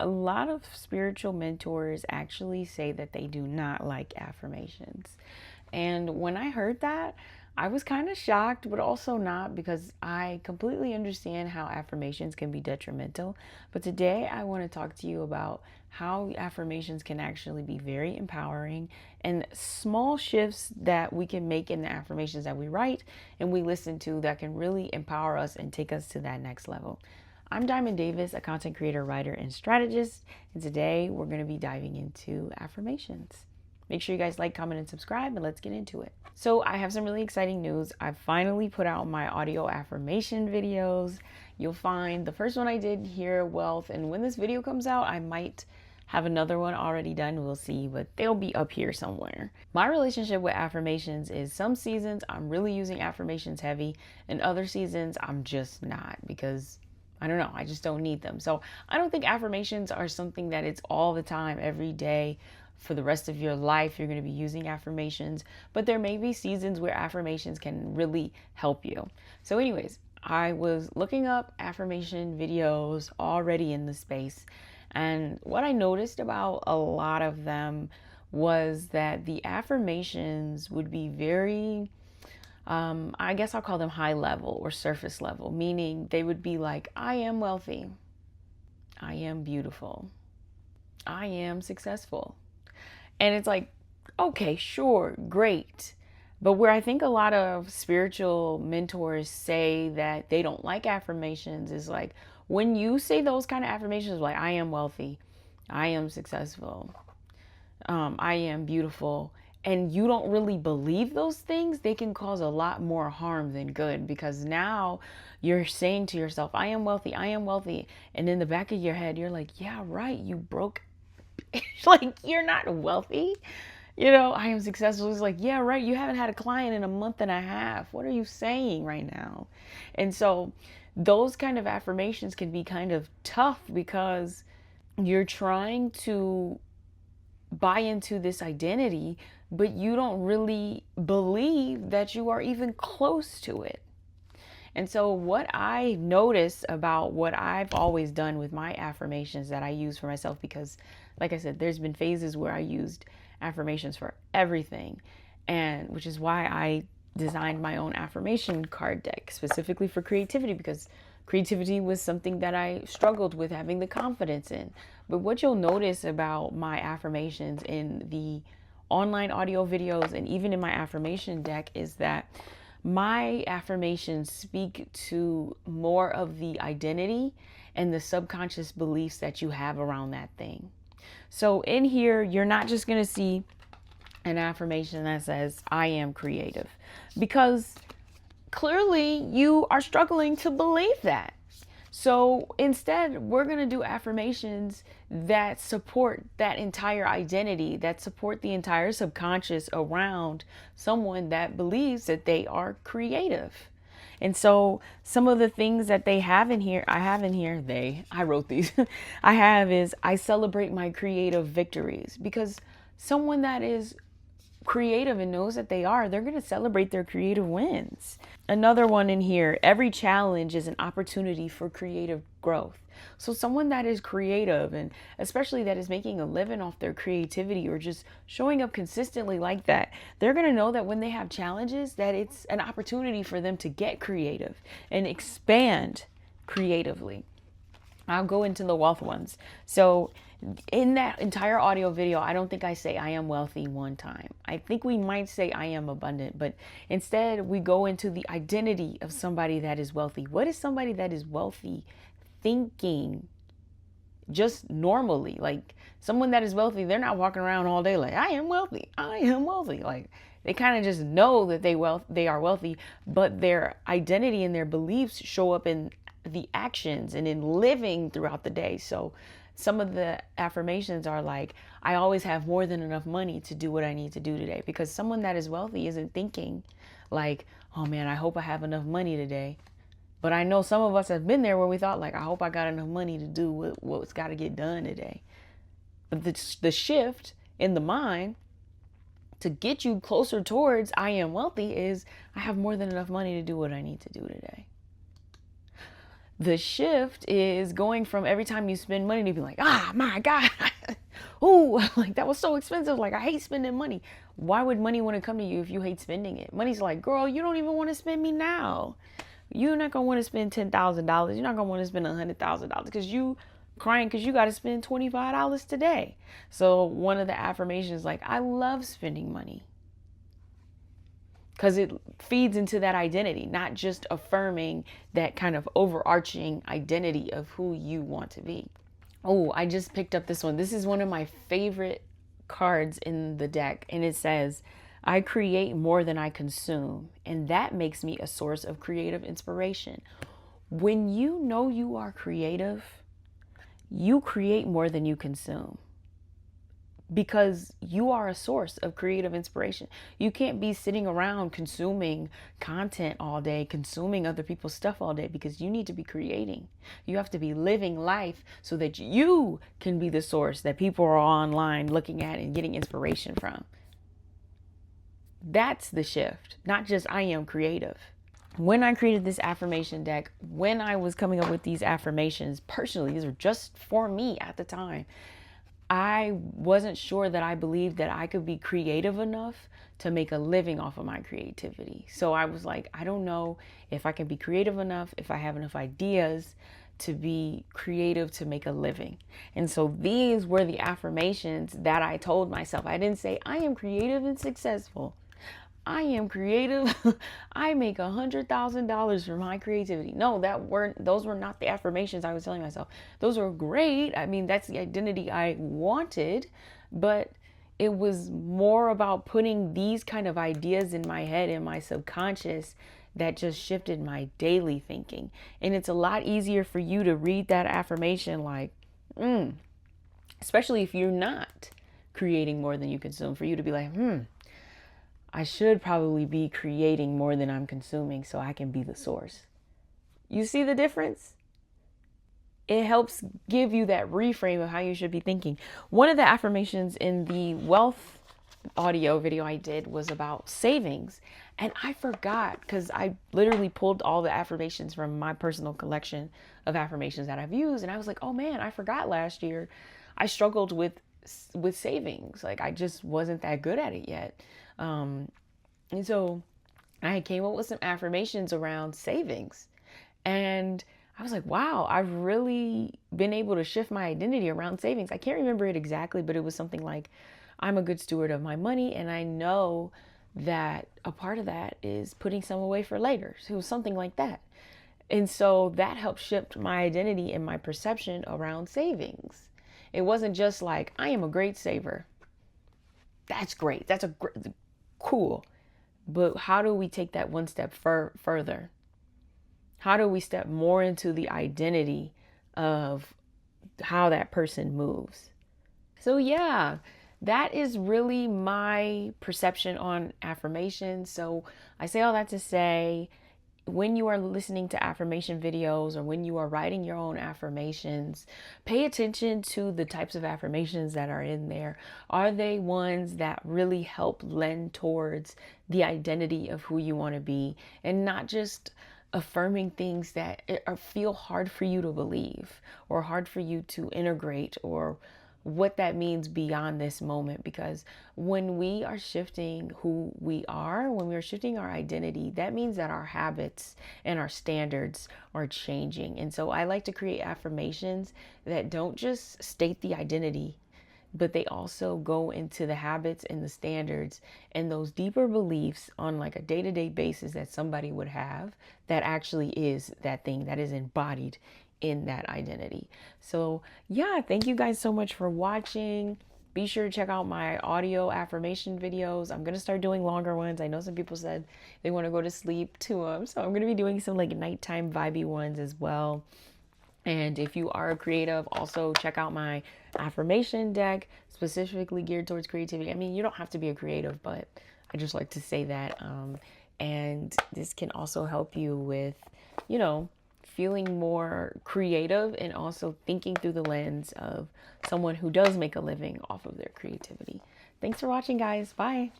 a lot of spiritual mentors actually say that they do not like affirmations. And when I heard that, I was kind of shocked, but also not, because I completely understand how affirmations can be detrimental. But today I want to talk to you about how affirmations can actually be very empowering, and small shifts that we can make in the affirmations that we write and we listen to that can really empower us and take us to that next level. I'm Diamond Davis, a content creator, writer, and strategist, and today we're going to be diving into affirmations. Make sure you guys like, comment, and subscribe, and let's get into it. So I have some really exciting news. I finally put out my audio affirmation videos. You'll find the first one I did here, Wealth, and when this video comes out, I might have another one already done. We'll see, but they'll be up here somewhere. My relationship with affirmations is some seasons I'm really using affirmations heavy, and other seasons I'm just not, because I don't know, I just don't need them. So I don't think affirmations are something that it's all the time, every day, for the rest of your life you're going to be using affirmations, but there may be seasons where affirmations can really help you. So anyways, I was looking up affirmation videos already in the space, and what I noticed about a lot of them was that the affirmations would be very I guess I'll call them high level or surface level, meaning they would be like, I am wealthy, I am beautiful, I am successful. And it's like, okay, sure, great. But where I think a lot of spiritual mentors say that they don't like affirmations is like, when you say those kind of affirmations, like, I am wealthy, I am successful, I am beautiful, and you don't really believe those things, they can cause a lot more harm than good, because now you're saying to yourself, I am wealthy, I am wealthy. And in the back of your head, you're like, yeah, right, you broke. Like, you're not wealthy. I am successful. It's like, yeah, right, you haven't had a client in a month and a half. What are you saying right now? And so those kind of affirmations can be kind of tough, because you're trying to buy into this identity, but you don't really believe that you are even close to it. And so what I notice about what I've always done with my affirmations that I use for myself, because like I said, there's been phases where I used affirmations for everything, and which is why I designed my own affirmation card deck specifically for creativity, because creativity was something that I struggled with having the confidence in. But what you'll notice about my affirmations in the online audio videos and even in my affirmation deck is that my affirmations speak to more of the identity and the subconscious beliefs that you have around that thing. So in here, you're not just going to see an affirmation that says, I am creative, because clearly you are struggling to believe that. So instead, we're going to do affirmations that support that entire identity, that support the entire subconscious around someone that believes that they are creative. And so some of the things that I wrote these, I have is, I celebrate my creative victories, because someone that is creative and knows that they're going to celebrate their creative wins. Another one in here, every challenge is an opportunity for creative growth. So someone that is creative, and especially that is making a living off their creativity or just showing up consistently like that, they're going to know that when they have challenges, that it's an opportunity for them to get creative and expand creatively. I'll go into the wealth ones. So in that entire audio video, I don't think I say I am wealthy one time. I think we might say I am abundant, but instead we go into the identity of somebody that is wealthy. What is somebody that is wealthy thinking just normally? Like, someone that is wealthy, they're not walking around all day like, I am wealthy, I am wealthy. Like, they kind of just know that they are wealthy, but their identity and their beliefs show up in the actions and in living throughout the day. So some of the affirmations are like, I always have more than enough money to do what I need to do today, because someone that is wealthy isn't thinking like, oh man, I hope I have enough money today. But I know some of us have been there where we thought like, I hope I got enough money to do what's got to get done today. But the shift in the mind to get you closer towards I am wealthy is, I have more than enough money to do what I need to do today. The shift is going from every time you spend money to be like, ah, my God, oh, like that was so expensive. Like, I hate spending money. Why would money want to come to you if you hate spending it? Money's like, girl, you don't even want to spend me now. You're not going to want to spend $10,000. You're not going to want to spend $100,000 because you crying because you got to spend $25 today. So one of the affirmations, like, I love spending money, because it feeds into that identity, not just affirming that kind of overarching identity of who you want to be. Oh, I just picked up this one. This is one of my favorite cards in the deck, and it says, I create more than I consume, and that makes me a source of creative inspiration. When you know you are creative, you create more than you consume, because you are a source of creative inspiration. You can't be sitting around consuming content all day, consuming other people's stuff all day, because you need to be creating. You have to be living life so that you can be the source that people are online looking at and getting inspiration from. That's the shift, not just I am creative. When I created this affirmation deck, when I was coming up with these affirmations, personally, these were just for me at the time. I wasn't sure that I believed that I could be creative enough to make a living off of my creativity. So I was like, I don't know if I can be creative enough, if I have enough ideas to be creative to make a living. And so these were the affirmations that I told myself. I didn't say, I am creative and successful. I am creative. I make $100,000 for my creativity. No, those were not the affirmations I was telling myself. Those were great. I mean, that's the identity I wanted, but it was more about putting these kind of ideas in my head, in my subconscious, that just shifted my daily thinking. And it's a lot easier for you to read that affirmation like, especially if you're not creating more than you consume, for you to be like, I should probably be creating more than I'm consuming so I can be the source. You see the difference? It helps give you that reframe of how you should be thinking. One of the affirmations in the wealth audio video I did was about savings. And I forgot, because I literally pulled all the affirmations from my personal collection of affirmations that I've used. And I was like, oh man, I forgot last year I struggled with savings. Like, I just wasn't that good at it yet. And so I came up with some affirmations around savings, and I was like, wow, I've really been able to shift my identity around savings. I can't remember it exactly, but it was something like, I'm a good steward of my money, and I know that a part of that is putting some away for later. So it was something like that. And so that helped shift my identity and my perception around savings. It wasn't just like, I am a great saver. That's great. That's cool. But how do we take that one step further? How do we step more into the identity of how that person moves? So yeah, that is really my perception on affirmations. So I say all that to say, when you are listening to affirmation videos or when you are writing your own affirmations, pay attention to the types of affirmations that are in there. Are they ones that really help lend towards the identity of who you want to be, and not just affirming things that feel hard for you to believe or hard for you to integrate, or what that means beyond this moment? Because when we are shifting who we are, when we're shifting our identity, that means that our habits and our standards are changing. And so I like to create affirmations that don't just state the identity, but they also go into the habits and the standards and those deeper beliefs on like a day-to-day basis that somebody would have, that actually is that thing that is embodied in that identity. So yeah, thank you guys so much for watching. Be sure to check out my audio affirmation videos. I'm going to start doing longer ones. I know some people said they want to go to sleep to them. So I'm going to be doing some like nighttime vibey ones as well. And if you are a creative, also check out my affirmation deck, specifically geared towards creativity. I mean, you don't have to be a creative, but I just like to say that. And this can also help you with, feeling more creative and also thinking through the lens of someone who does make a living off of their creativity. Thanks for watching, guys. Bye.